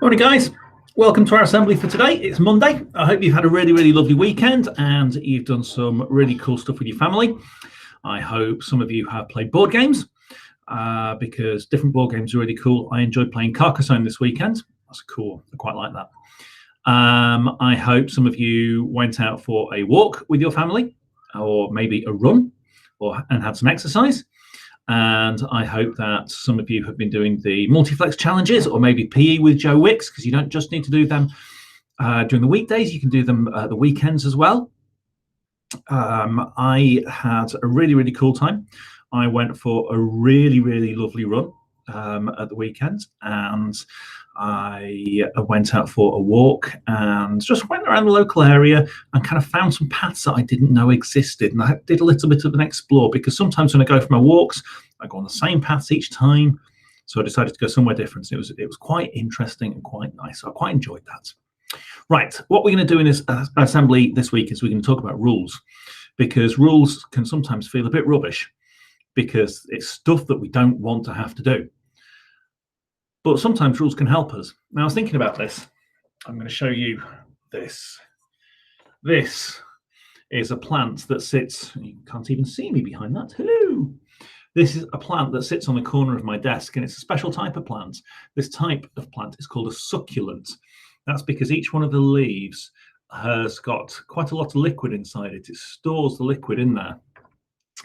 Morning, guys. Welcome to our assembly for today. It's Monday. I hope you've had a really lovely weekend and you've done some really cool stuff with your family. I hope some of you have played board games because different board games are really cool. I enjoyed playing Carcassonne this weekend. That's cool. I quite like that. I hope some of you went out for a walk with your family, or maybe a run, and had some exercise. And I hope that some of you have been doing the multi-flex challenges, or maybe PE with Joe Wicks, because you don't just need to do them during the weekdays, you can do them the weekends as well. I had a really cool time. I went for a really lovely run at the weekend, and I went out for a walk and just went around the local area and kind of found some paths that I didn't know existed. And I did a little bit of an explore, because sometimes when I go for my walks, I go on the same paths each time. So I decided to go somewhere different. It was quite interesting and quite nice. So I quite enjoyed that. Right, what we're going to do in this assembly this week is we're going to talk about rules, because rules can sometimes feel a bit rubbish because it's stuff that we don't want to have to do. But sometimes rules can help us. Now, I was thinking about this. I'm going to show you this. This is a plant that sits, you can't even see me behind that. Hello. This is a plant that sits on the corner of my desk, and it's a special type of plant. This type of plant is called a succulent. That's because each one of the leaves has got quite a lot of liquid inside it. It stores the liquid in there.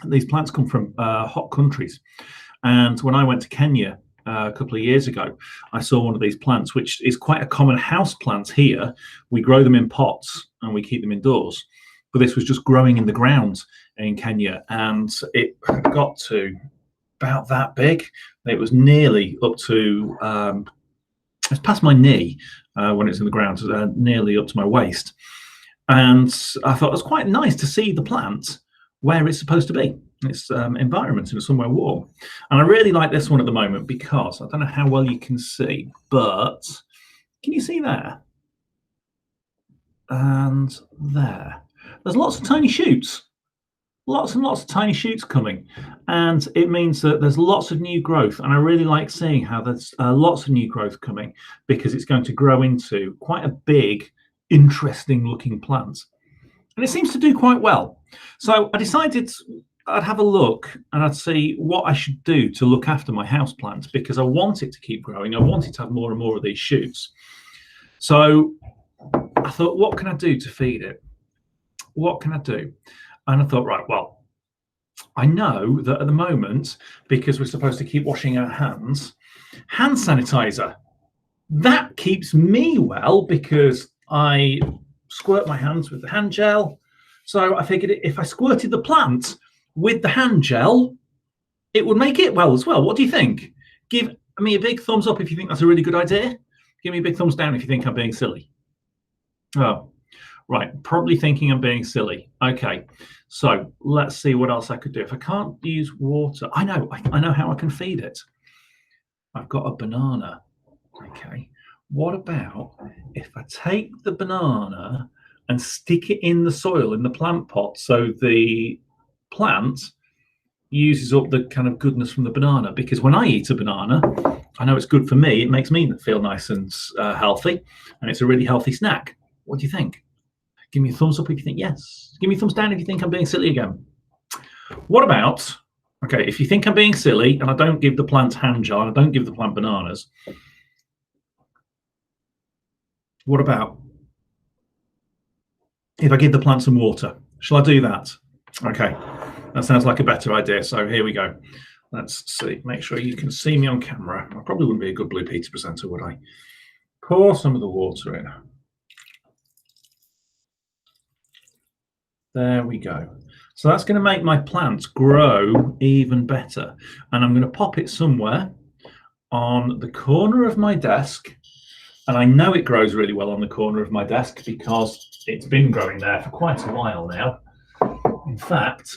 These plants come from hot countries. And when I went to Kenya a couple of years ago, I saw one of these plants, which is quite a common house plant here. We grow them in pots and we keep them indoors. But this was just growing in the ground in Kenya, and it got to about that big. It was nearly up to, it's past my knee when it's in the ground, nearly up to my waist. And I thought it was quite nice to see the plant where it's supposed to be, its environment, and somewhere warm. And I really like this one at the moment because I don't know how well you can see, but can you see there? And there. There's lots of tiny shoots, lots and lots of tiny shoots coming, and it means that there's lots of new growth. And I really like seeing how there's lots of new growth coming, because it's going to grow into quite a big, interesting looking plant. And it seems to do quite well. So I decided I'd have a look and I'd see what I should do to look after my house plants, because I want it to keep growing. I want it to have more and more of these shoots. So I thought, what can I do to feed it? What can I do? And I thought, right, well, I know that at the moment, because we're supposed to keep washing our hands, hand sanitizer, that keeps me well, because I squirt my hands with the hand gel. So I figured if I squirted the plant with the hand gel, it would make it well as well. What do you think? Give me a big thumbs up if you think that's a really good idea. Give me a big thumbs down if you think I'm being silly. Oh, right. Probably thinking I'm being silly. Okay. So let's see what else I could do. If I can't use water, I know how I can feed it. I've got a banana. Okay. What about if I take the banana and stick it in the soil in the plant pot, so the plant uses up the kind of goodness from the banana? Because when I eat a banana, I know it's good for me. It makes me feel nice and healthy, and it's a really healthy snack. What do you think? Give me a thumbs up if you think yes. Give me a thumbs down if you think I'm being silly again. What about, okay, if you think I'm being silly and I don't give the plant hand gel and I don't give the plant bananas, what about if I give the plant some water? Shall I do that? Okay, that sounds like a better idea. So here we go. Let's see, make sure you can see me on camera. I probably wouldn't be a good Blue Peter presenter, would I? Pour some of the water in. There we go. So that's going to make my plants grow even better. And I'm going to pop it somewhere on the corner of my desk. And I know it grows really well on the corner of my desk because it's been growing there for quite a while now. In fact,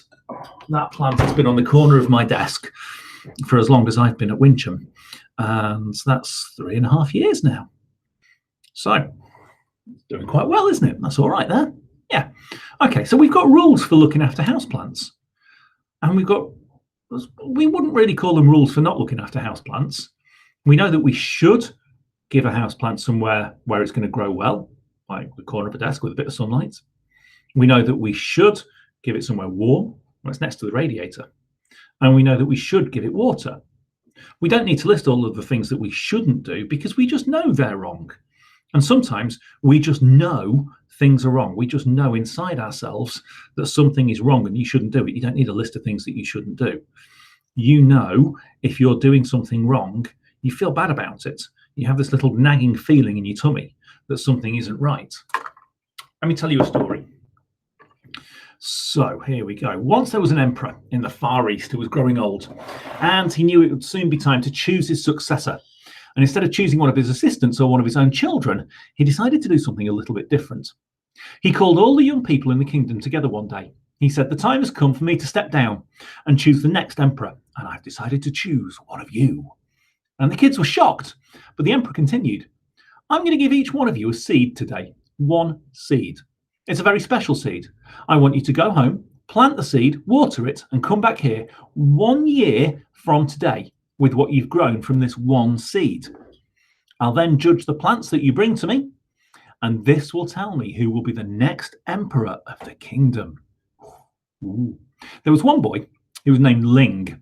that plant has been on the corner of my desk for as long as I've been at Wincham. And that's 3.5 years now. So, doing quite well, isn't it? That's all right there. Yeah. Okay, so we've got rules for looking after houseplants. And we wouldn't really call them rules for not looking after houseplants. We know that we should give a houseplant somewhere where it's going to grow well, like the corner of a desk with a bit of sunlight. We know that we should give it somewhere warm, when it's next to the radiator. And we know that we should give it water. We don't need to list all of the things that we shouldn't do because we just know they're wrong. And sometimes we just know things are wrong. We just know inside ourselves that something is wrong and you shouldn't do it. You don't need a list of things that you shouldn't do. You know, if you're doing something wrong, you feel bad about it. You have this little nagging feeling in your tummy that something isn't right. Let me tell you a story. So here we go. Once there was an emperor in the Far East who was growing old, and he knew it would soon be time to choose his successor. And instead of choosing one of his assistants or one of his own children, he decided to do something a little bit different. He called all the young people in the kingdom together one day. He said, "The time has come for me to step down and choose the next emperor, and I've decided to choose one of you." And the kids were shocked, but the emperor continued, "I'm going to give each one of you a seed today, one seed. It's a very special seed. I want you to go home, plant the seed, water it, and come back here 1 year from today with what you've grown from this one seed. I'll then judge the plants that you bring to me, and this will tell me who will be the next emperor of the kingdom." Ooh. There was one boy who was named Ling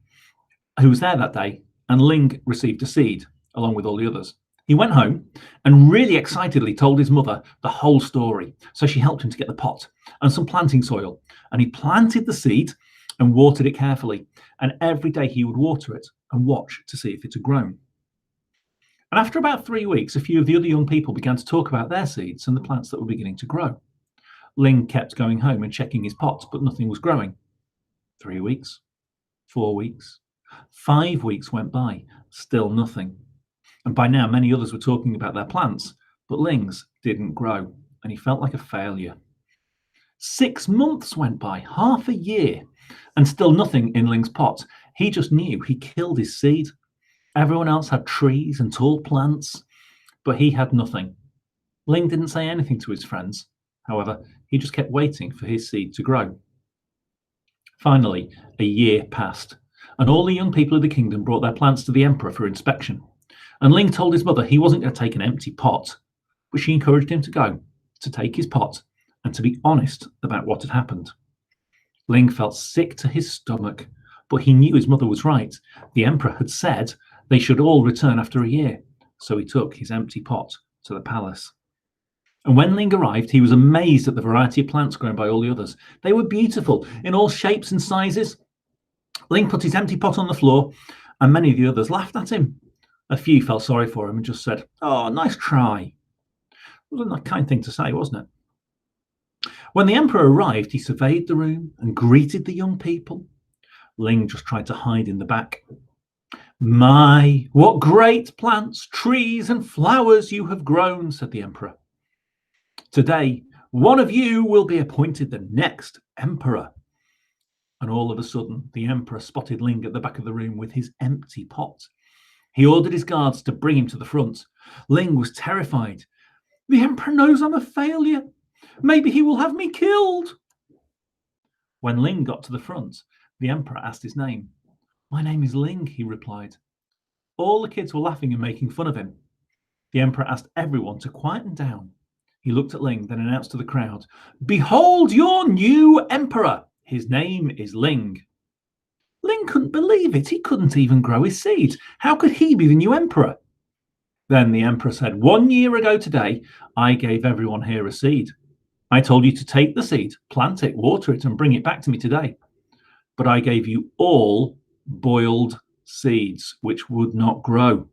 who was there that day, and Ling received a seed along with all the others. He went home and really excitedly told his mother the whole story. So she helped him to get the pot and some planting soil, and he planted the seed and watered it carefully. And every day he would water it and watch to see if it had grown. And after about 3 weeks, a few of the other young people began to talk about their seeds and the plants that were beginning to grow. Ling kept going home and checking his pots, but nothing was growing. 3 weeks, 4 weeks, 5 weeks went by, still nothing. And by now, many others were talking about their plants, but Ling's didn't grow, and he felt like a failure. 6 months went by, half a year, and still nothing in Ling's pot. He just knew he killed his seed. Everyone else had trees and tall plants, but he had nothing. Ling didn't say anything to his friends. However, he just kept waiting for his seed to grow. Finally, a year passed, and all the young people of the kingdom brought their plants to the emperor for inspection. And Ling told his mother he wasn't going to take an empty pot, but she encouraged him to go, to take his pot, and to be honest about what had happened. Ling felt sick to his stomach, but he knew his mother was right. The emperor had said they should all return after a year, so he took his empty pot to the palace. And when Ling arrived, he was amazed at the variety of plants grown by all the others. They were beautiful, in all shapes and sizes. Ling put his empty pot on the floor, and many of the others laughed at him. A few felt sorry for him and just said, "Oh, nice try." It wasn't a kind thing to say, wasn't it? When the emperor arrived, he surveyed the room and greeted the young people. Ling just tried to hide in the back. "My, what great plants, trees, and flowers you have grown," said the emperor. "Today, one of you will be appointed the next emperor." And all of a sudden, the emperor spotted Ling at the back of the room with his empty pot. He ordered his guards to bring him to the front. Ling was terrified. "The emperor knows I'm a failure. Maybe he will have me killed." When Ling got to the front, the emperor asked his name. "My name is Ling," he replied. All the kids were laughing and making fun of him. The emperor asked everyone to quieten down. He looked at Ling, then announced to the crowd, "Behold your new emperor. His name is Ling." Ling couldn't believe it. He couldn't even grow his seed. How could he be the new emperor? Then the emperor said, 1 year ago today, I gave everyone here a seed. I told you to take the seed, plant it, water it, and bring it back to me today. But I gave you all boiled seeds, which would not grow.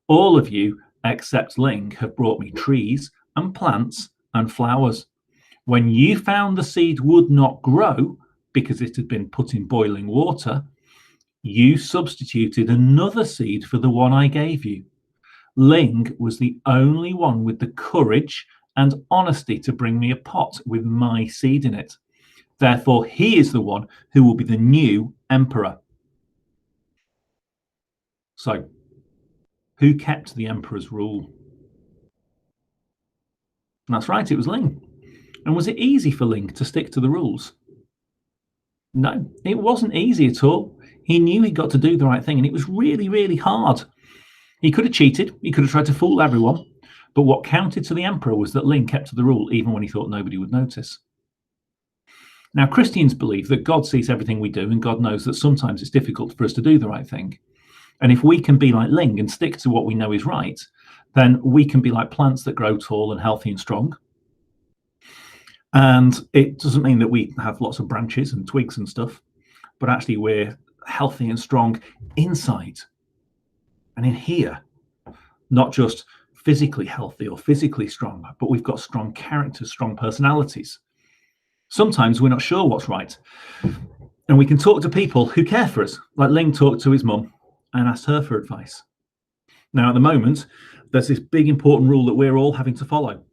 All of you, except Ling, have brought me trees and plants and flowers. When you found the seed would not grow because it had been put in boiling water, you substituted another seed for the one I gave you. Ling was the only one with the courage and honesty to bring me a pot with my seed in it. Therefore, he is the one who will be the new emperor. So, who kept the emperor's rule? And that's right, it was Ling. And was it easy for Ling to stick to the rules? No, it wasn't easy at all. He knew he got to do the right thing, and it was really, really hard. He could have cheated. He could have tried to fool everyone. But what counted to the emperor was that Ling kept to the rule, even when he thought nobody would notice. Now, Christians believe that God sees everything we do, and God knows that sometimes it's difficult for us to do the right thing. And if we can be like Ling and stick to what we know is right, then we can be like plants that grow tall and healthy and strong. And it doesn't mean that we have lots of branches and twigs and stuff, but actually we're healthy and strong inside and in here, not just physically healthy or physically strong, but we've got strong characters, strong personalities. Sometimes we're not sure what's right, and we can talk to people who care for us, like Ling talked to his mum and asked her for advice. Now, at the moment, there's this big important rule that we're all having to follow.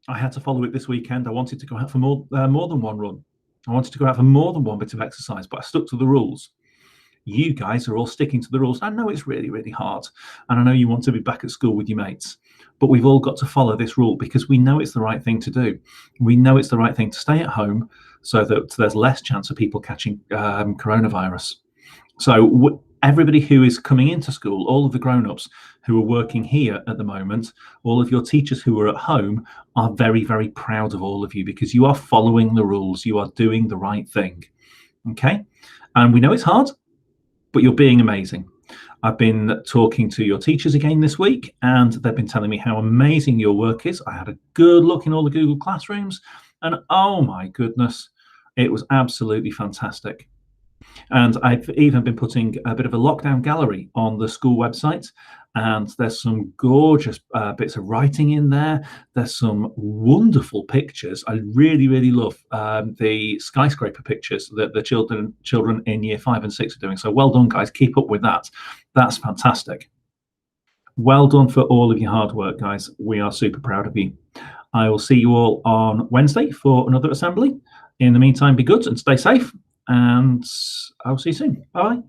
I had to follow it this weekend. I wanted to go out for more than one run. I wanted to go out for more than one bit of exercise, but I stuck to the rules. You guys are all sticking to the rules. I know it's really, really hard, and I know you want to be back at school with your mates, but we've all got to follow this rule because we know it's the right thing to do. We know it's the right thing to stay at home so that there's less chance of people catching coronavirus. So everybody who is coming into school, all of the grown-ups who are working here at the moment, all of your teachers who are at home are very, very proud of all of you because you are following the rules. You are doing the right thing. Okay? And we know it's hard, but you're being amazing. I've been talking to your teachers again this week, and they've been telling me how amazing your work is. I had a good look in all the Google Classrooms, and oh my goodness, it was absolutely fantastic. And I've even been putting a bit of a lockdown gallery on the school website, and there's some gorgeous bits of writing in there. There's some wonderful pictures. I really, really love the skyscraper pictures that the children in year 5 and 6 are doing. So well done, guys. Keep up with that. That's fantastic. Well done for all of your hard work, guys. We are super proud of you. I will see you all on Wednesday for another assembly. In the meantime, be good and stay safe, and I'll see you soon. Bye.